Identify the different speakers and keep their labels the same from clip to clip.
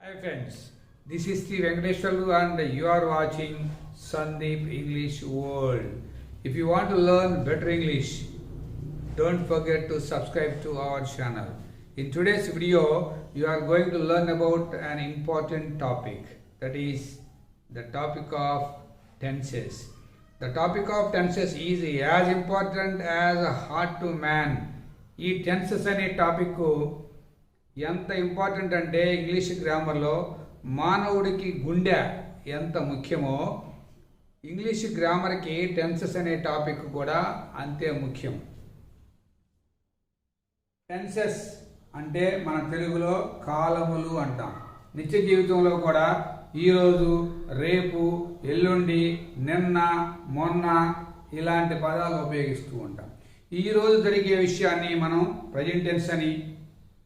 Speaker 1: Hi friends, this is Sri Venkateshwarlu and you are watching Sandeep English World. If you want to learn better English, don't forget to subscribe to our channel. In today's video, you are going to learn about an important topic, that is the topic of tenses. The topic of tenses is as important as heart to man. ఈ tenses అనే topic ఎంత important అంటే English గ్రామర్లో మానవుడికి గుండె ఎంత ముఖ్యమో English గ్రామర్కి tenses అనే topic కూడా అంతే ముఖ్యం. టెన్సెస్ అంటే మన తెలుగులో కాలములు అంటాం. నిత్య జీవితంలో కూడా ఈరోజు, రేపు, ఎల్లుండి, నిన్న, మొన్న ఇలాంటి పదాలు ఉపయోగిస్తూ ఉంటాం. ఈరోజు జరిగే విషయాన్ని మనం ప్రజెంట్ టెన్స్ అని,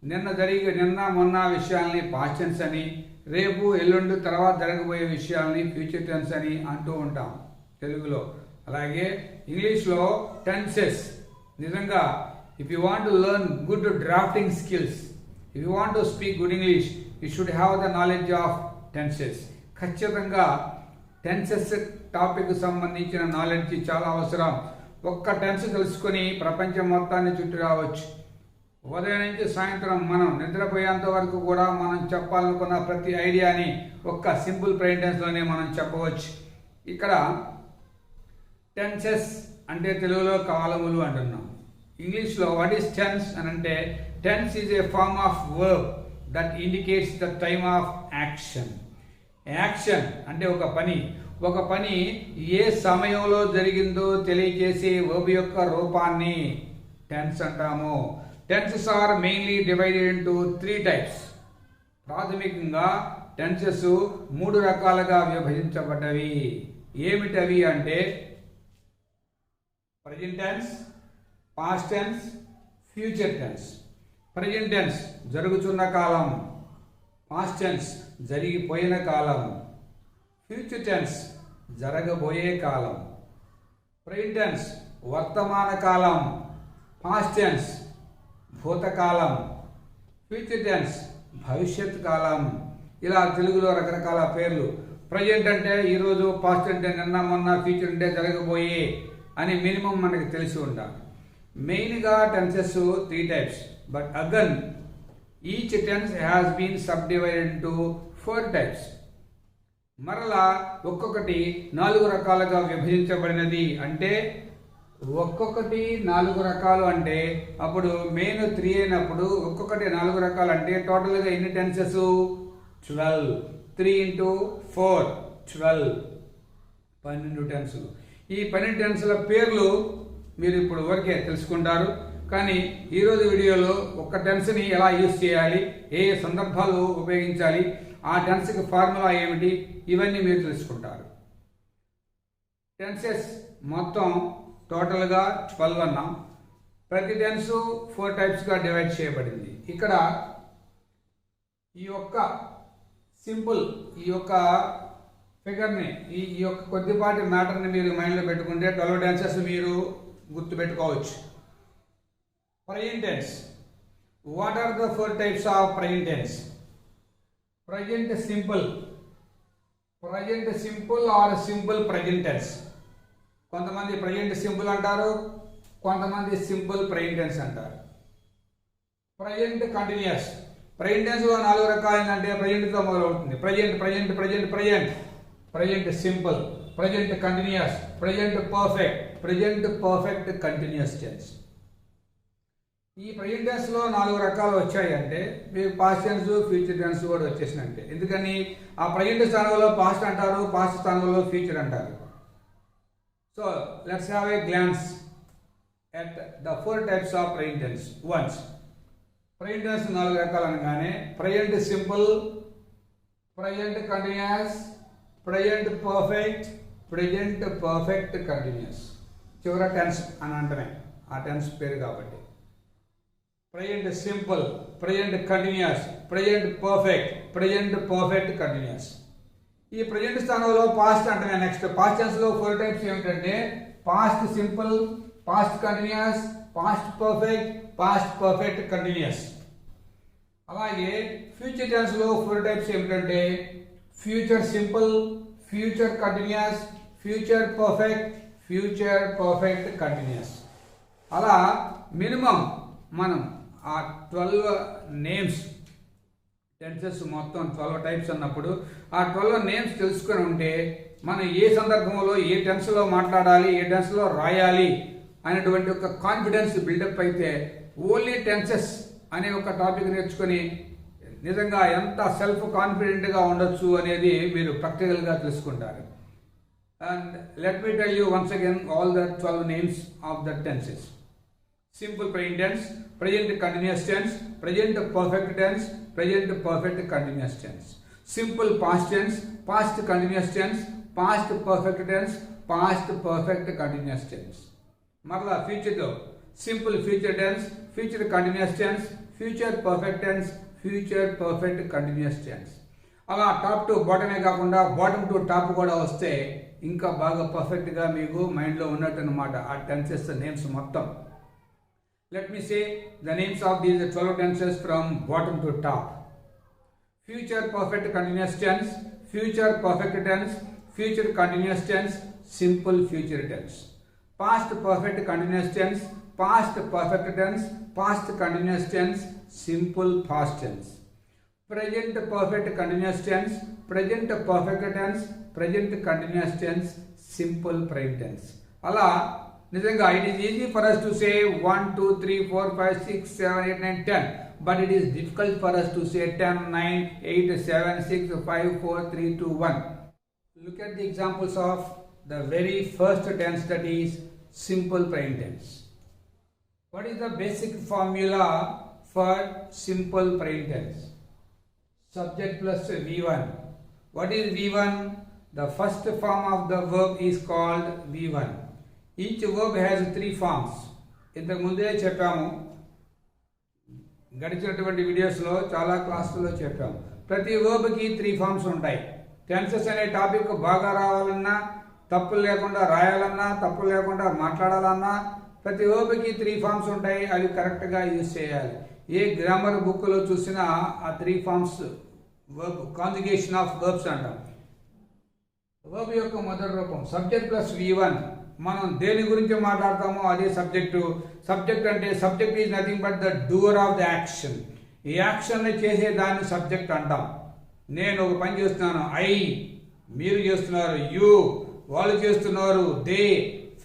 Speaker 1: నిన్న మొన్న విషయాల్ని పాస్ట్ టెన్స్ అని, రేపు ఎల్లుండి తర్వాత జరగబోయే విషయాల్ని ఫ్యూచర్ టెన్స్ అని అంటూ ఉంటాం తెలుగులో. అలాగే ఇంగ్లీష్లో టెన్సెస్ నిజంగా if you want to learn good drafting skills, if you want to speak good English, you should have the knowledge of tenses. ఖచ్చితంగా టెన్సెస్ టాపిక్ సంబంధించిన నాలెడ్జ్ చాలా అవసరం. ఒక్క టెన్స్ తెలుసుకొని ప్రపంచం మొత్తాన్ని చుట్టూ రావచ్చు. ఉదయం నుంచి సాయంత్రం మనం నిద్రపోయేంత వరకు కూడా మనం చెప్పాలనుకున్న ప్రతి ఐడియాని ఒక్క సింపుల్ ప్రెజెంట్ టెన్స్లోనే మనం చెప్పవచ్చు. ఇక్కడ టెన్సెస్ అంటే తెలుగులో కాలములు అంటున్నాం. ఇంగ్లీష్లో వాట్ ఈస్ టెన్స్ అని అంటే tense is a form of verb that indicates the time of action. Action అంటే ఒక పని ఏ సమయంలో జరిగిందో తెలియజేసే వర్బ్ యొక్క రూపాన్ని టెన్స్ అంటాము. Tenses are mainly divided into 3 types. ప్రాథమికంగా టెన్సెస్ 3 రకాలుగా విభజించబడ్డవి. ఏమిటవి అంటే present tense, past tense, future tense. Present tense జరుగుతున్న కాలం, పాస్ట్ టెన్స్ జరిగిపోయిన కాలం, ఫ్యూచర్ టెన్స్ జరగబోయే కాలం. ప్రజెంట్ టెన్స్ వర్తమాన కాలం, పాస్ట్ టెన్స్ భూతకాలం, ఫ్యూచర్ టెన్స్ భవిష్యత్ కాలం. ఇలా తెలుగులో రకరకాల పేర్లు. ప్రజెంట్ అంటే ఈరోజు, పాస్ట్ అంటే నిన్న మొన్న, ఫ్యూచర్ అంటే జరగబోయే అని మినిమం మనకి తెలిసి ఉండాలి. మెయిన్గా tenses 3 types, but again each tense has been sub divided into 4 types. మరలా ఒక్కొక్కటి 4 రకాలుగా విభజించబడినది. అంటే ఒక్కొక్కటి 4 రకాలు అంటే అప్పుడు మెయిన్ 3 అయినప్పుడు ఒక్కొక్కటి 4 రకాలు అంటే టోటల్గా ఎన్ని టెన్సెస్? 12. 3 into 4 12, 12 టెన్సులు. ఈ 12 టెన్సుల పేర్లు మీరు ఇప్పుడు వరకే తెలుసుకుంటారు. కానీ ఈరోజు వీడియోలో ఒక్క టెన్స్ని ఎలా యూజ్ చేయాలి, ఏ సందర్భాలు ఉపయోగించాలి, ఆ టెన్స్కి ఫార్ములా ఏమిటి, ఇవన్నీ మీరు తెలుసుకుంటారు. టెన్సెస్ మొత్తం టోటల్గా 12 అన్నాం. ప్రతి టెన్స్ 4 typesగా డివైడ్ చేయబడింది. ఇక్కడ ఈ యొక్క సింపుల్ ఈ యొక్క ఫిగర్ని ఈ యొక్క కొద్దిపాటి మ్యాటర్ని మీరు మైండ్లో పెట్టుకుంటే 12 టెన్సెస్ మీరు గుర్తుపెట్టుకోవచ్చు. Present tense. What are the 4 types of present tense? Present simple or simple present tense. కొంతమంది ప్రజెంట్ సింపుల్ అంటారు, కొంతమంది సింపుల్ ప్రజెంట్ టెన్స్ అంటారు. Present continuous. ప్రజెంట్ టెన్స్లో 4 రకాలు ఏంటంటే ప్రజెంట్తో మొదలవుతుంది. Present simple, present continuous, present perfect continuous tense. ఈ ప్రజెంట్ టెన్స్లో 4 రకాలు వచ్చాయి అంటే మీకు పాస్ట్ టెన్స్, ఫ్యూచర్ టెన్స్ కూడా వచ్చేసినట్టే. ఎందుకని ఆ ప్రజెంట్ స్థానంలో పాస్ట్ అంటారు, పాస్ట్ స్థానంలో ఫ్యూచర్ అంటారు. So let's have a glance at the 4 types of present tense ones. Present tense 4 రకాలు అనగానే present simple, present continuous, present perfect continuous. చివర టెన్స్ అని అంటమే ఆ టెన్స్ పేరు కాబట్టి. Present simple, present continuous, present perfect continuous. ఈ ప్రజెంట్ స్థానంలో పాస్ట్ అంటే నెక్స్ట్ పాస్ట్ టెన్స్లో 4 types ఏమిటంటే past simple, past continuous, past perfect continuous. అలాగే ఫ్యూచర్ టెన్స్ లో 4 టైప్స్ ఏమిటంటే future simple, future continuous, future perfect continuous. అలా మినిమం మనం ఆ 12 నేమ్స్ టెన్సెస్ మొత్తం 12 టైప్స్ అన్నప్పుడు ఆ 12 నేమ్స్ తెలుసుకొని ఉంటే మనం ఏ సందర్భంలో ఏ టెన్స్లో మాట్లాడాలి, ఏ టెన్స్లో రాయాలి అనేటువంటి ఒక కాన్ఫిడెన్స్ బిల్డప్ అయితే ఓన్లీ టెన్సెస్ అనే ఒక టాపిక్ నేర్చుకొని నిజంగా ఎంత సెల్ఫ్ కాన్ఫిడెంట్గా ఉండొచ్చు అనేది మీరు ప్రాక్టికల్గా తెలుసుకుంటారు. And let me tell you once again all the 12 names of the tenses. Simple present tense, present continuous tense, present perfect tense, present perfect continuous tense. Simple past tense, past continuous tense, past perfect tense, past perfect continuous tense. మరలా ఫ్యూచర్లో simple future tense, future continuous tense, future perfect tense, future perfect continuous tense. అలా top to బాటమే కాకుండా bottom to top కూడా వస్తే ఇంకా బాగా పర్ఫెక్ట్గా మీకు మైండ్లో ఉన్నట్టు అనమాట ఆ టెన్సెస్ నేమ్స్ మొత్తం. Let me say the names of these 12 tenses from bottom to top. Future perfect continuous tense, future perfect tense, future continuous tense, simple future tense. Past perfect continuous tense, past perfect tense, past continuous tense, simple past tense. Present perfect continuous tense, present perfect tense, present continuous tense, simple present tense. అలా నిజంగా it is easy for us to say 1, 2, 3, 4, 5, 6, 7, 8, 9, 10. But it is difficult for us to say 10, 9, 8, 7, 6, 5, 4, 3, 2, 1. Look at the examples of the very first tense, that is simple present tense. What is the basic formula for simple present tense? Subject plus V1. What is V1? The first form of the verb is called V1. Each verb has 3 forms. ఇంతకు ముందే చెప్పాము, గడిచినటువంటి వీడియోస్లో చాలా క్లాసుల్లో చెప్పాము. ప్రతి వర్బ్కి 3 forms ఉంటాయి. టెన్సెస్ అనే టాపిక్ బాగా రావాలన్నా, తప్పులు లేకుండా రాయాలన్నా, తప్పులు లేకుండా మాట్లాడాలన్నా ప్రతి వర్బ్కి 3 ఫార్మ్స్ ఉంటాయి. అవి కరెక్ట్గా యూజ్ చేయాలి. ఏ గ్రామర్ బుక్లో చూసినా ఆ 3 forms verb conjugation of verbs అంటాం. వర్బ్ యొక్క మొదటి రూపం సబ్జెక్ట్ ప్లస్ V1. మనం దేని గురించి మాట్లాడతామో అదే సబ్జెక్టు. సబ్జెక్ట్ అంటే subject is nothing but the doer of the action. ఈ యాక్షన్ని చేసే దాన్ని సబ్జెక్ట్ అంటాం. నేను ఒక పని చేస్తున్నాను, ఐ, మీరు చేస్తున్నారు, యు, వాళ్ళు చేస్తున్నారు, దే,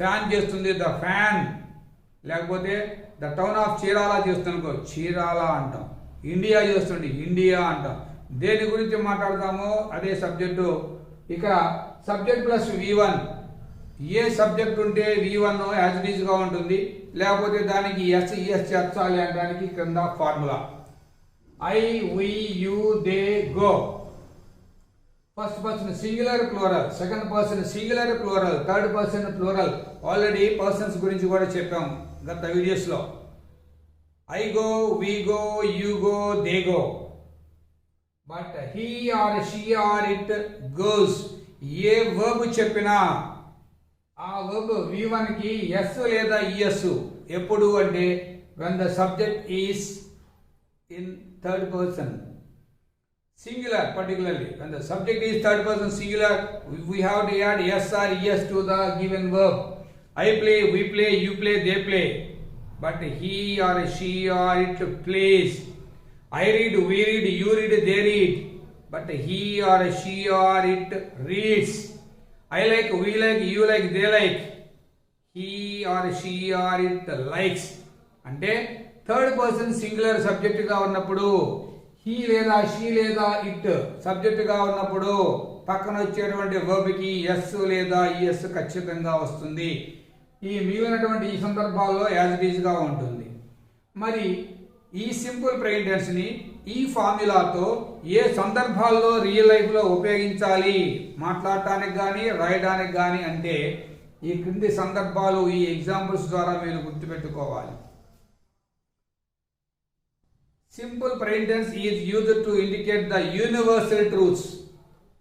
Speaker 1: ఫ్యాన్ చేస్తుంది, ద ఫ్యాన్, లేకపోతే ద టౌన్ ఆఫ్ చీరాల చేస్తున్నానుకో చీరాల అంటాం. ఇండియా చేస్తుంది, ఇండియా అంటాం. దేని గురించి మాట్లాడతామో అదే సబ్జెక్టు. ఇక సబ్జెక్ట్ ప్లస్ V1. ఏ సబ్జెక్ట్ ఉంటే V1 యాజ్ ఇట్ ఈజ్ గా ఉంటుంది, లేకపోతే దానికి ఎస్ చేర్చాలి అనడానికి కింద formula. I, we, you, they, go. First person singular plural, second person singular plural, third person plural. Already persons గురించి కూడా చెప్పాము గత వీడియోస్లో. I go, we go, you go, they go. But he or she or it goes. A verb చెప్పినా ఆ verb V1 కి yes లేదా ES. ఎప్పుడు అంటే when the subject is in third person singular, particularly when the subject is third person singular, we have to add yes or es to the given verb. I play, we play, you play, they play. But he or she or it plays. I read, we read, you read, they read. But he or she or it reads. I like, we like, you like, they like. He or she or it likes. అంటే third person singular subject గా ఉన్నప్పుడు, he లేదా she లేదా it subject గా ఉన్నప్పుడు పక్కన వచ్చేటువంటి verb కి ఎస్ లేదా ఈఎస్ ఖచ్చితంగా వస్తుంది. ఈ మిగిలినటువంటి ఈ సందర్భాల్లో యాజ్ ఇట్ ఈజ్ గా ఉంటుంది. మరి ఈ సింపుల్ ప్రెజెంట్ టెన్స్ ని ఈ ఫార్ములాతో ఏ సందర్భాల్లో రియల్ లైఫ్ లో ఉపయోగించాలి, మాట్లాడటానికి కానీ రాయడానికి కానీ అంటే ఈ క్రింది సందర్భాలు ఈ ఎగ్జాంపుల్స్ ద్వారా మీరు గుర్తుపెట్టుకోవాలి. Simple present tense is used to indicate the universal truths.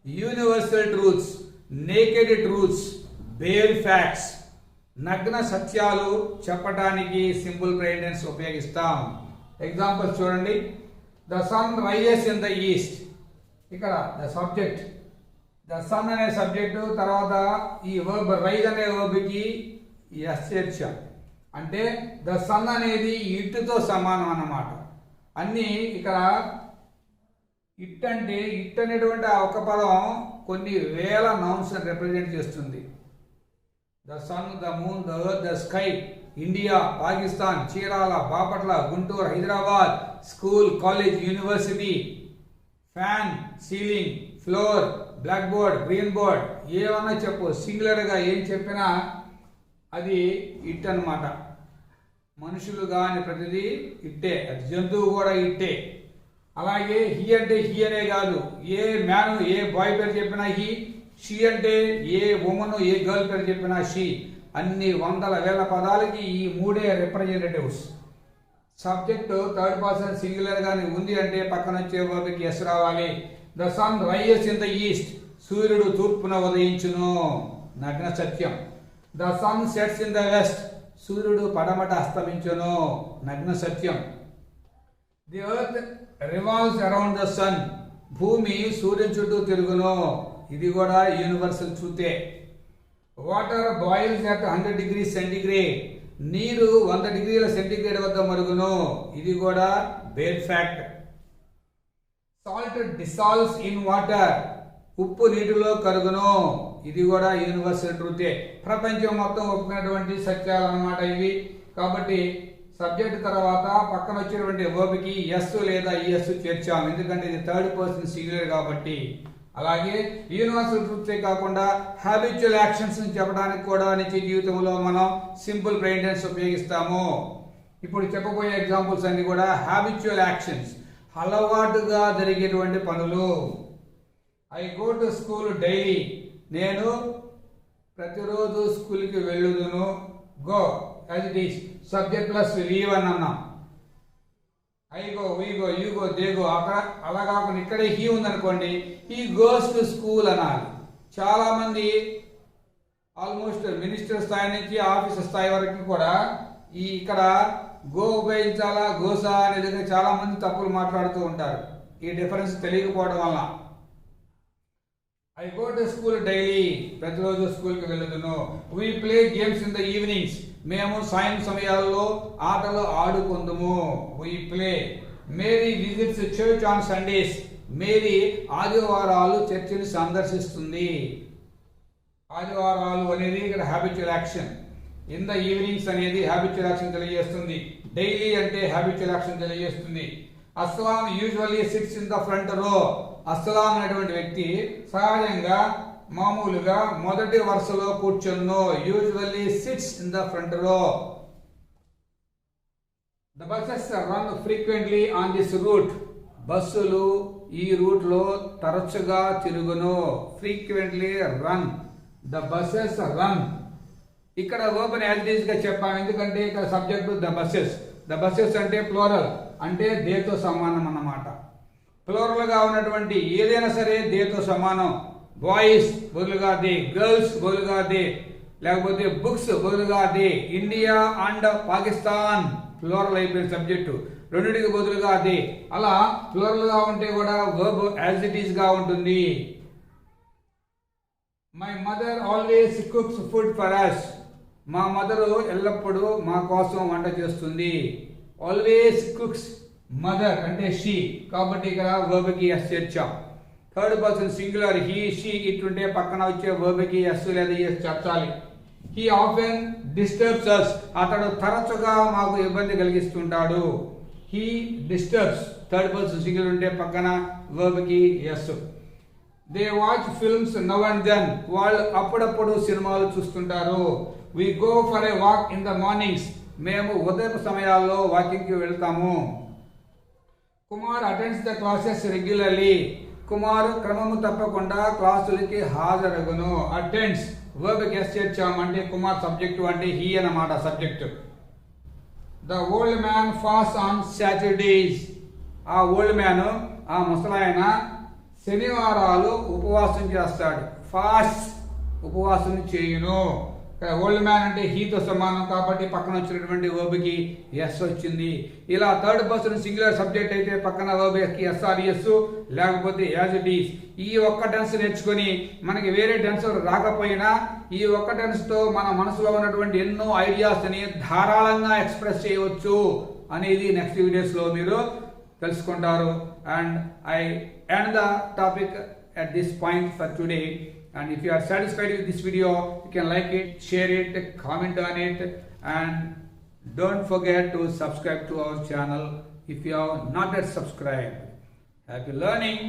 Speaker 1: Universal truths, naked truths, bare facts, నగ్న సత్యాలు చెప్పడానికి సింపుల్ ప్రెజెంట్ టెన్స్ ఉపయోగిస్తాం. ఎగ్జాంపుల్స్ చూడండి. The sun rises in the east. ఇక్కడ ద సబ్జెక్ట్, ద సన్ అనే సబ్జెక్టు, తర్వాత ఈ verb rise అనే వర్బ్కి ఎస్ చేర్చాం. అంటే ద సన్ అనేది ఇట్టుతో సమానం అన్నమాట. అన్నీ ఇక్కడ ఇట్ అంటే ఇట్ అనేటువంటి ఆ ఒక పదం కొన్ని వేల నౌన్స్ రిప్రజెంట్ చేస్తుంది. The sun, the moon, the earth, the sky, India, Pakistan, Chirala, Bapatla, Guntur, Hyderabad, school, college, university, fan, ceiling, floor, black board, green board, ఏమన్నా చెప్పు, సింగులర్గా ఏం చెప్పినా అది ఇట్ అన్నమాట. మనుషులు కాని ప్రతిదీ ఇట్టే, అది జంతువు కూడా ఇట్టే. అలాగే హీ అంటే హీ అనే కాదు, ఏ మ్యాన్ ఏ బాయ్ పేరు చెప్పినా హీ, షీ అంటే ఏ ఉమెన్ ఏ గర్ల్ పేరు చెప్పినా షీ. అన్ని వందల వేల పదాలకి ఈ మూడే representatives. Subject third person singular గాని ఉంది అంటే పక్కన వచ్చే వర్బ్కి ఎస్ రావాలి. The sun rises in the east, సూర్యుడు తూర్పున ఉదయించును, నగ్న సత్యం. The sun sets in the west, సూర్యుడు పడమట అస్తమించును, నగ్న సత్యం. The earth revolves around the sun, భూమి సూర్యుని చుట్టూ తిరుగును, ఇది కూడా యూనివర్సల్ ట్రూతే. Water boils at 100 degrees centigrade, నీరు 100 degrees సెంటిగ్రేడ్ వద్ద మరుగును, ఇది కూడా bare fact. Salt డిసాల్వ్స్ in water, ఉప్పు నీటిలో కరుగును, ఇది కూడా యూనివర్సల్ ట్రూతే. ప్రపంచం మొత్తం ఒప్పుకున్నటువంటి సత్యాలు అన్నమాట ఇవి. కాబట్టి సబ్జెక్ట్ తర్వాత పక్కన వచ్చినటువంటి వర్బ్కి ఎస్ లేదా ఈఎస్ చేర్చాము, ఎందుకంటే ఇది థర్డ్ పర్సన్ సింగులర్ కాబట్టి. అలాగే యూనివర్సల్ ట్రూత్సే కాకుండా హ్యాబిచువల్ యాక్షన్స్ చెప్పడానికి కూడా నిత్య జీవితంలో మనం సింపుల్ బ్రెయిన్ టెన్స్ ఉపయోగిస్తాము. ఇప్పుడు చెప్పబోయే ఎగ్జాంపుల్స్ అన్ని కూడా హ్యాబిచువల్ యాక్షన్స్, అలవాటుగా జరిగేటువంటి పనులు. I go to school daily, నేను ప్రతిరోజు స్కూల్కి వెళ్ళుదును. Go as it is, subject plus leave అని అన్నాం. I go, we go, you go, they go. అక్కడ అలా కాకుండా ఇక్కడే హీ ఉందనుకోండి, హీ గోస్ టు స్కూల్ అనాలి. చాలా మంది ఆల్మోస్ట్ మినిస్టర్ స్థాయి నుంచి ఆఫీసర్ స్థాయి వరకు కూడా ఈ ఇక్కడ గో ఉపయోగించాలా గోసా అనే దగ్గర చాలా మంది తప్పులు మాట్లాడుతూ ఉంటారు, ఈ డిఫరెన్స్ తెలియకపోవడం వల్ల. I go to school daily, ప్రతిరోజు స్కూల్కి వెళ్ళదును. We play games in the evenings, మేము సాయం సమయాల్లో ఆటలు ఆడుకుందుము. We play. Mary visits church on Sundays, Mary ఆదివారాలు చర్చిని సందర్శిస్తుంది. ఆదివారాలు అనేది ఇక్కడ habitual action. In the evenings అనేది హ్యాబిచువల్ యాక్షన్ తెలియజేస్తుంది. డైలీ అంటే హ్యాబిచువల్ యాక్షన్ తెలియజేస్తుంది. Aslam usually sits in the front row, Aslam అనేటువంటి వ్యక్తి సహజంగా మామూలుగా మొదటి వరుసలో కూర్చున్ను. Usually sits in the front row. The buses run frequently on this route, బస్సులు ఈ రూట్ లో తరచుగా తిరుగును. Frequently run, the buses run. ఇక్కడ వర్బ్ ని యాజ్ ఇట్ ఈజ్ గా చెప్పాము, ఎందుకంటే ఇక్కడ subject the buses. The buses అంటే ప్లోరల్, అంటే దేతో సమానం అన్నమాట. ప్లోరల్ గా ఉన్నటువంటి ఏదైనా సరే దేతో సమానం. బాయ్స్ బదులుగా దే, గర్ల్స్ బదులుగా దే, లేకపోతే బుక్స్ బదులుగా they, India and Pakistan plural అయిపోయిన సబ్జెక్టు, రెండింటికి బదులుగా దే. అలా ప్లోరల్ గా ఉంటే కూడా వర్బ్ యాజ్ ఇట్ ఈజ్ గా ఉంటుంది. My mother always cooks food for us, మా మదరు ఎల్లప్పుడూ మా కోసం వంట చేస్తుంది. ఆల్వేస్ కుక్స్, మదర్ అంటే షీ, కాబట్టి ఇక్కడ వర్బ్కి ఎస్ చేర్చాం. Third person singular he she ఇట్లుంటే పక్కన వచ్చే వర్బ్కి ఎస్ లేదా ఎస్ చేర్చాలి. హీ ఆఫెన్ డిస్టర్బ్స్ అస్, అతడు తరచుగా మాకు ఇబ్బంది కలిగిస్తుంటాడు. He disturbs, third person singular ఉంటే పక్కన వర్బ్కి S. They watch films now and then, వాళ్ళు అప్పుడప్పుడు సినిమాలు చూస్తుంటారు. We go for a walk in the mornings, మేము ఉదయపు సమయాల్లో వాకింగ్కి వెళ్తాము. Kumar attends the classes regularly, Kumar క్రమము తప్పకుండా క్లాసులకి హాజరగును. అటెండ్స్ వర్బ్కి ఎస్ చేర్చామంటే కుమార్ సబ్జెక్టు అంటే హీ అన్నమాట subject. The old man fast on Saturdays, ఆ ఓల్డ్ మ్యాన్ ఆ ముసలాయన శనివారాలు ఉపవాసం చేస్తాడు. ఫాస్ట్ ఉపవాసం చేయును. ఓల్డ్ మ్యాన్ అంటే హీతో సమానం కాబట్టి పక్కన వచ్చినటువంటి ఓబికి ఎస్ వచ్చింది. ఇలా థర్డ్ పర్సన్ సింగులర్ సబ్జెక్ట్ అయితే పక్కన ఓబికి ఎస్ఆర్ఎస్ లేకపోతే యాజ్ ఇట్ ఈస్. ఈ ఒక్క టెన్స్ నేర్చుకొని మనకి వేరే టెన్స్ రాకపోయినా ఈ ఒక్క టెన్స్తో మన మనసులో ఉన్నటువంటి ఎన్నో ఐడియాస్ని ధారాళంగా ఎక్స్ప్రెస్ చేయవచ్చు అనేది నెక్స్ట్ వీడియోస్లో మీరు తెలుసుకుంటారు. And I end the topic at this point for today. And if you are satisfied with this video, you can like it, share it, comment on it, and don't forget to subscribe to our channel if you have not yet subscribed. Happy learning.